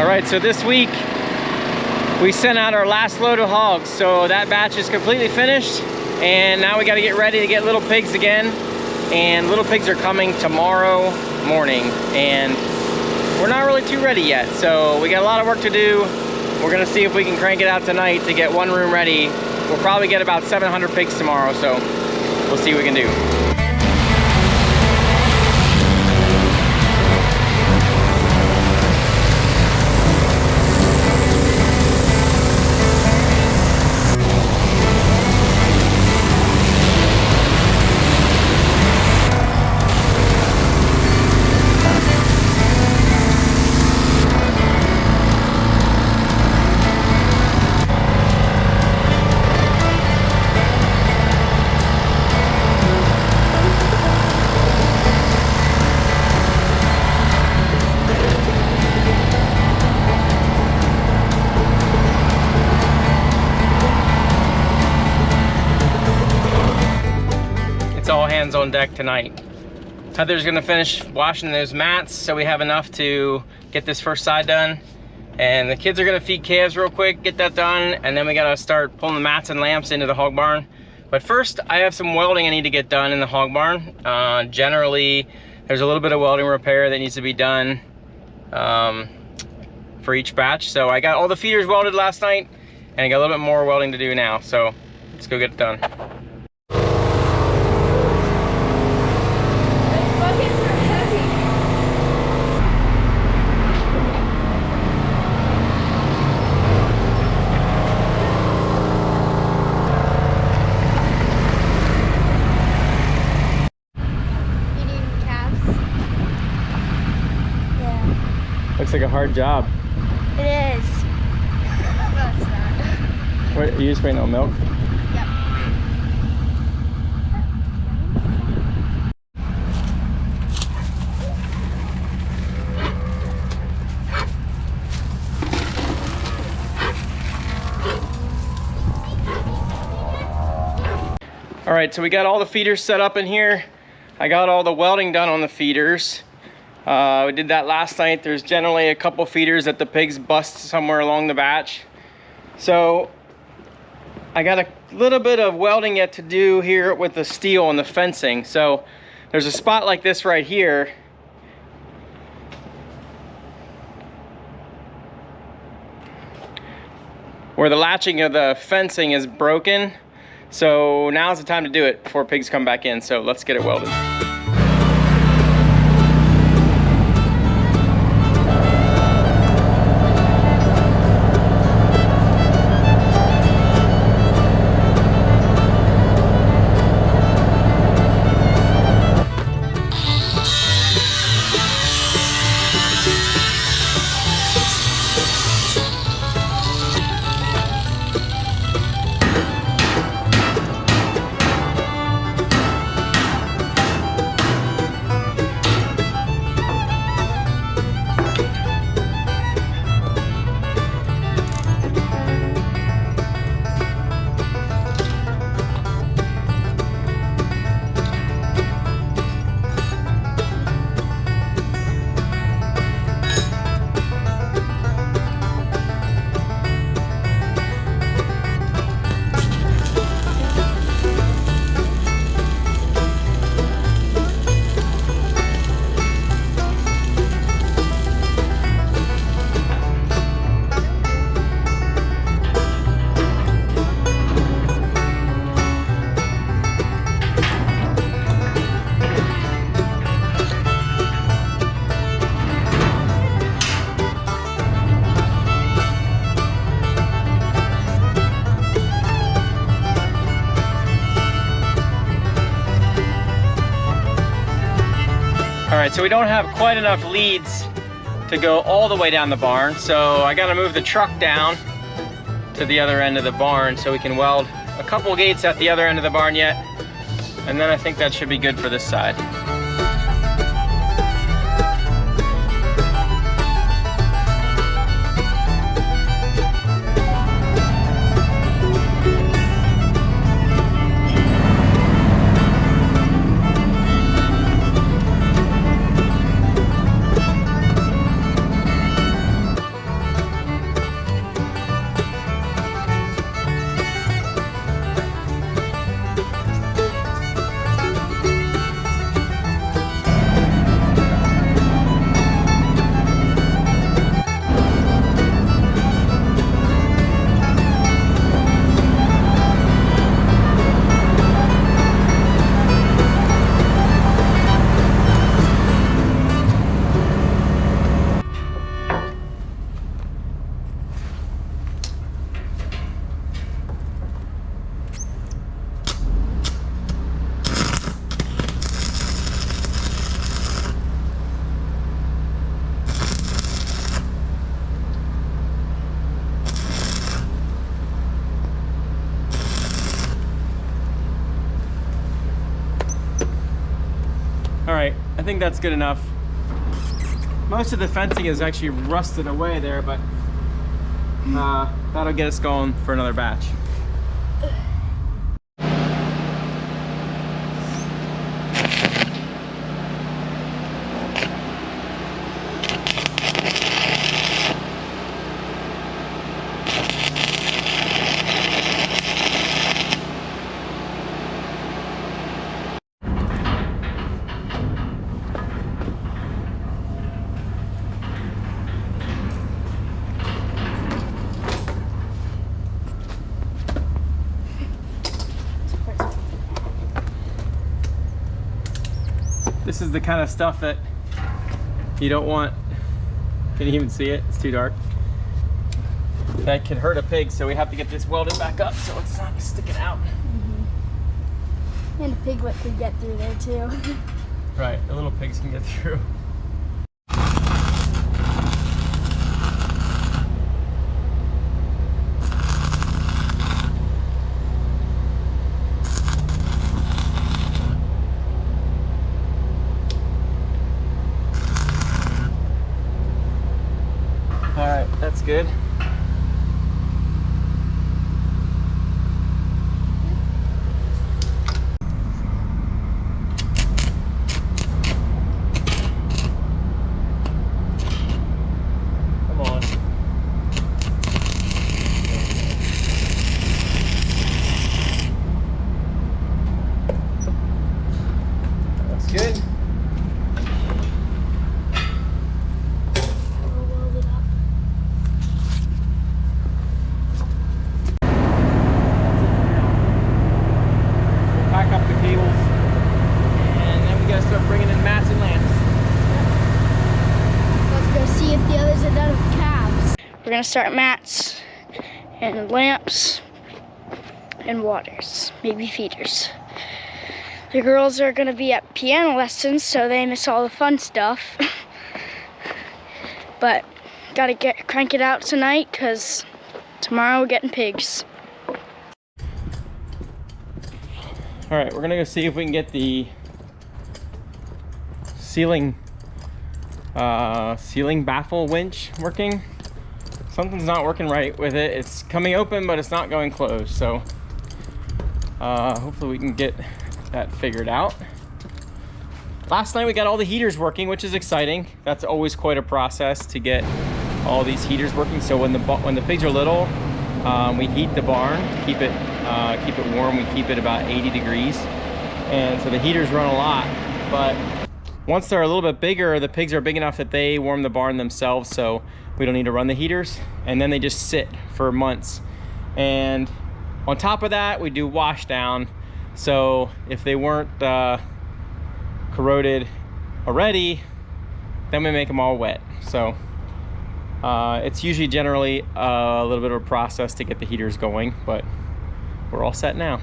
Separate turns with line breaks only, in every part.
All right, so this week we sent out our last load of hogs. So that batch is completely finished, and now we got to get ready to get little pigs again. And little pigs are coming tomorrow morning, and we're not really too ready yet. So we got a lot of work to do. We're gonna see if we can crank it out tonight to get one room ready. We'll probably get about 700 pigs tomorrow, so we'll see what we can do. Hands on deck tonight. Heather's gonna finish washing those mats so we have enough to get this first side done, and the kids are gonna feed calves real quick, get that done, and then we gotta start pulling the mats and lamps into the hog barn. But first, I have some welding I need to get done in the hog barn. Generally, there's a little bit of welding repair that needs to be done for each batch. So I got all the feeders welded last night, and I got a little bit more welding to do now. So let's go get it done. Looks like a hard job.
It is. No, it's not.
What, you just waiting on milk?
Yep.
All right, so we got all the feeders set up in here. I got all the welding done on the feeders. We did that last night. There's generally a couple feeders that the pigs bust somewhere along the batch. So I got a little bit of welding yet to do here with the steel and the fencing. So there's a spot like this right here. Where the latching of the fencing is broken. So now's the time to do it before pigs come back in. So let's get it welded. All right, so we don't have quite enough leads to go all the way down the barn, so I gotta move the truck down to the other end of the barn so we can weld a couple gates at the other end of the barn yet, and then I think that should be good for this side. I think that's good enough. Most of the fencing is actually rusted away there, but that'll get us going for another batch. This is the kind of stuff that you don't want. Can you even see it? It's too dark. That could hurt a pig, so we have to get this welded back up so it's not sticking out.
And a piglet could get through there too.
Right, the little pigs can get through. All right, that's good. Come on. That's good.
We'll weld it up.
Pack up the cables, and then we gotta start bringing in mats and lamps.
Let's go see if the others are done with calves. We're gonna start mats and lamps and waters, maybe feeders. The girls are gonna be at piano lessons, so they miss all the fun stuff. But gotta crank it out tonight, cause tomorrow we're getting pigs.
All right, we're gonna go see if we can get the ceiling baffle winch working. Something's not working right with it. It's coming open, but it's not going closed. So hopefully we can get that figured out. Last night we got all the heaters working, which is exciting. That's always quite a process to get all these heaters working. So when the pigs are little, we heat the barn to keep it warm. We keep it about 80 degrees, and so the heaters run a lot. But once they're a little bit bigger, the pigs are big enough that they warm the barn themselves, so we don't need to run the heaters, and then they just sit for months. And on top of that, we do wash down. So if they weren't corroded already, then we make them all wet. So it's usually generally a little bit of a process to get the heaters going, but we're all set now.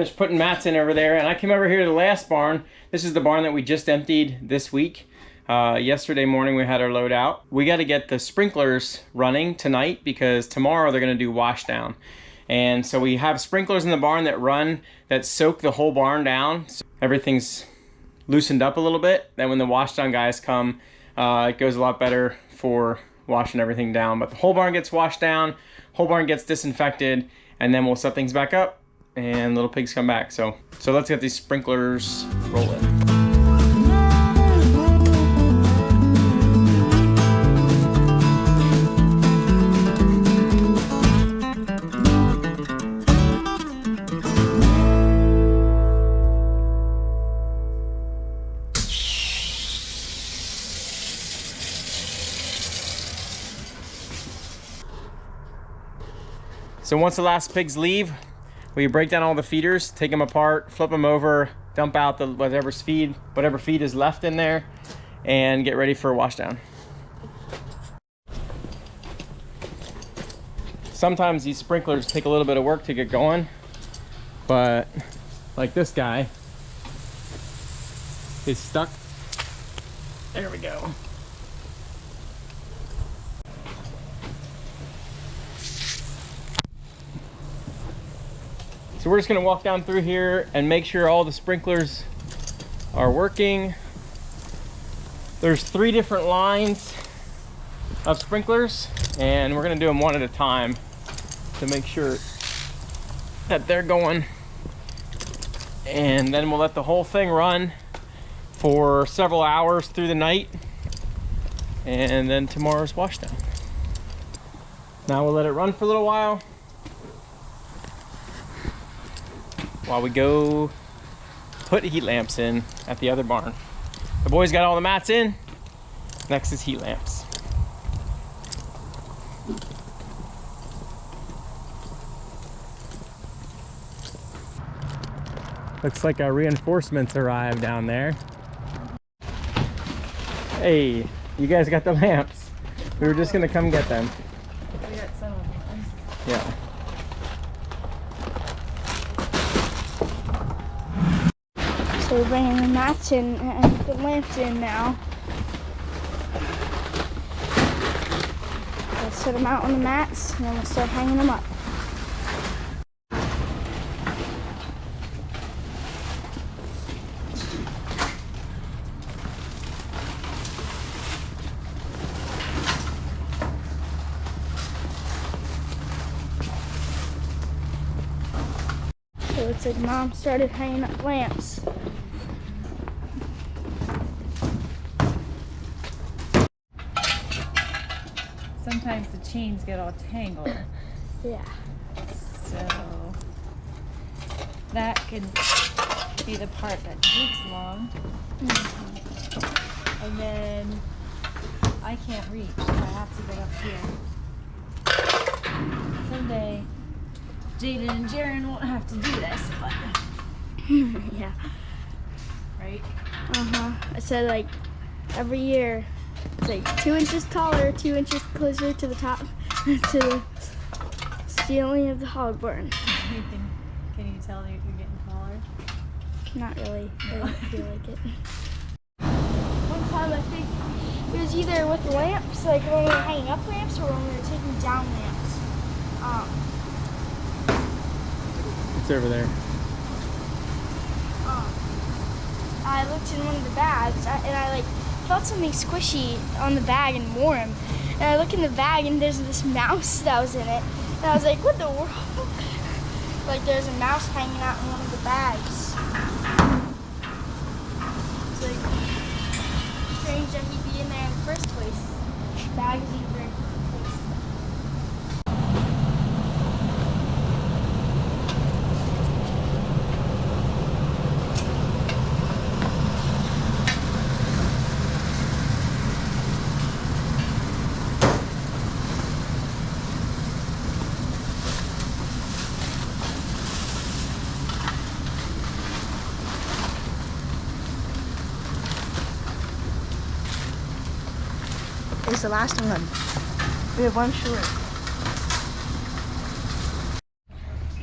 finished putting mats in over there, and I came over here to the last barn. This is the barn that we just emptied this week. Yesterday morning we had our load out. We got to get the sprinklers running tonight because tomorrow they're going to do wash down. And so we have sprinklers in the barn that run, that soak the whole barn down. So everything's loosened up a little bit. Then when the wash down guys come, it goes a lot better for washing everything down. But the whole barn gets washed down, whole barn gets disinfected, and then we'll set things back up and little pigs come back. So let's get these sprinklers rolling. So once the last pigs leave, we break down all the feeders, take them apart, flip them over, dump out the whatever feed is left in there, and get ready for a wash down. Sometimes these sprinklers take a little bit of work to get going, but like this guy is stuck. There we go. So we're just gonna walk down through here and make sure all the sprinklers are working. There's 3 different lines of sprinklers, and we're gonna do them one at a time to make sure that they're going. And then we'll let the whole thing run for several hours through the night, and then tomorrow's wash down. Now we'll let it run for a little while we go put heat lamps in at the other barn. The boys got all the mats in. Next is heat lamps. Looks like our reinforcements arrived down there. Hey, you guys got the lamps. We were just gonna come get them.
We got some of them.
Yeah.
So we're bringing the mats in and the lamps in now. Let's set them out on the mats and then we'll start hanging them up. So it looks like Mom started hanging up lamps.
Sometimes the chains get all tangled.
Yeah.
So that could be the part that takes long. And then I can't reach, so I have to get up here. Someday Jaden and Jaren won't have to do this, but
Yeah.
right?
I said like every year it's like 2 inches taller, 2 inches closer to the top, to the ceiling of the hog barn.
Can you tell you're getting taller?
Not really. I don't feel like it. One time I think it was either with the lamps, like when we were hanging up lamps, or when we were taking down lamps.
It's over there.
I looked in one of the bags and I like felt something squishy on the bag and warm. And I look in the bag and there's this mouse that was in it. And I was like, what the world? Like there's a mouse hanging out in one of the bags. It's like strange that he'd be in there in the first place. The bag is in the very first place. It's the last one. We have one short.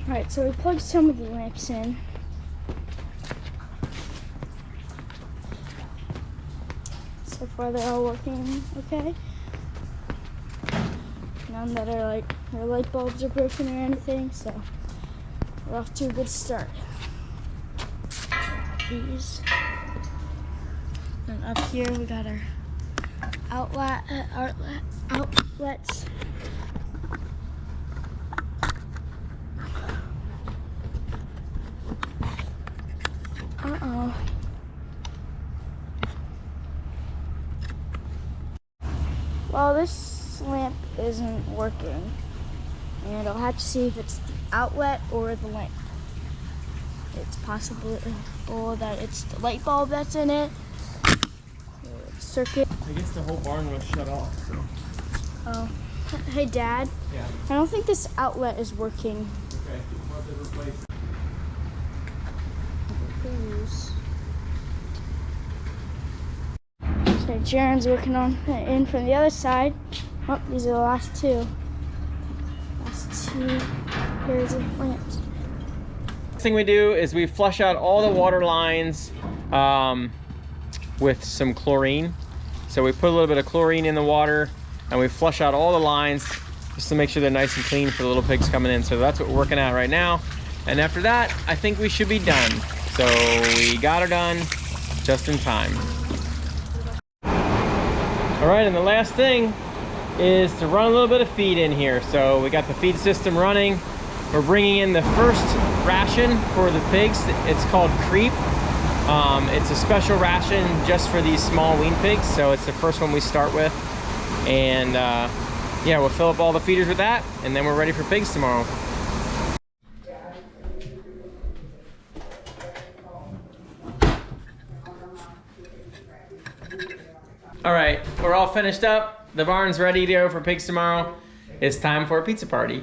Alright, so we plugged some of the lamps in. So far they're all working okay. None that are like their light bulbs are broken or anything, so we're off to a good start. These. And up here we got our outlets. Uh-oh. Well, this lamp isn't working, and I'll have to see if it's the outlet or the lamp. It's possible that it's the light bulb that's in it, or the circuit.
I guess the whole barn was shut off. So.
Oh, hey Dad.
Yeah.
I don't think this outlet is working.
Okay. We'll have to replace it.
So Jaren's working on in from the other side. Oh, these are the last two. Last two pairs of lamps.
Next thing we do is we flush out all the water lines with some chlorine. So we put a little bit of chlorine in the water and we flush out all the lines just to make sure they're nice and clean for the little pigs coming in. So that's what we're working at right now. And after that, I think we should be done. So we got her done just in time. All right, and the last thing is to run a little bit of feed in here. So we got the feed system running. We're bringing in the first ration for the pigs. It's called Creep. It's a special ration just for these small wean pigs. So it's the first one we start with. And yeah, we'll fill up all the feeders with that, and then we're ready for pigs tomorrow. All right, we're all finished up. The barn's ready to go for pigs tomorrow. It's time for a pizza party,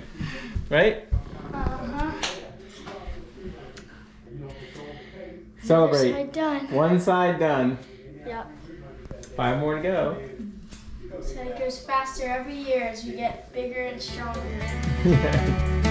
right?
Uh-huh.
Celebrate.
Side done.
One side done.
Yep.
5 more to go.
So it goes faster every year as we get bigger and stronger.
Yeah.